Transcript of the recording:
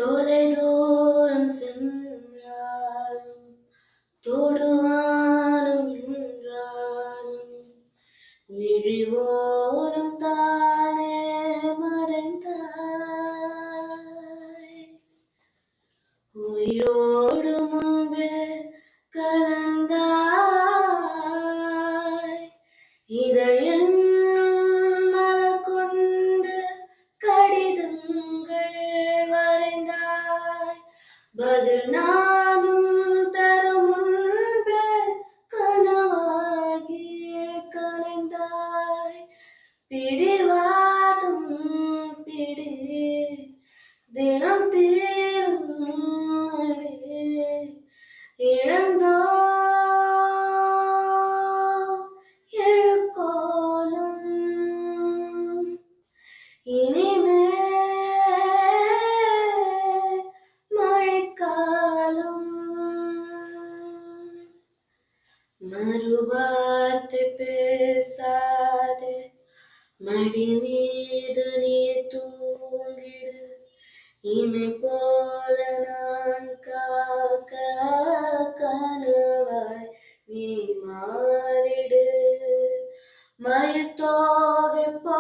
தொலைதூரம் சென்றாலும் தொடுவானம் என்றாலும் விழிவோரம் தானே மறைந்தாய். உயிரோடு முன்பே கலந்தாய். இதழ் என்னும் மலர் கொண்டு கடிதங்கள் வரைந்தாய். பதில் நானும் தரும் முன்பே கனவாகி கலைந்தாய். பிடிவாதம் பிடி தினம் தீரும் அடி. இழந்தோ எழுக்கோலம் இனிமே மழைக்காலம். மறுவார்த்தை பேசாதே, மடி மீது நீ தூங்கிடு. இமை போல நான் காக்க கனவாய் நீ மாறிடு. மயில் தோகை போ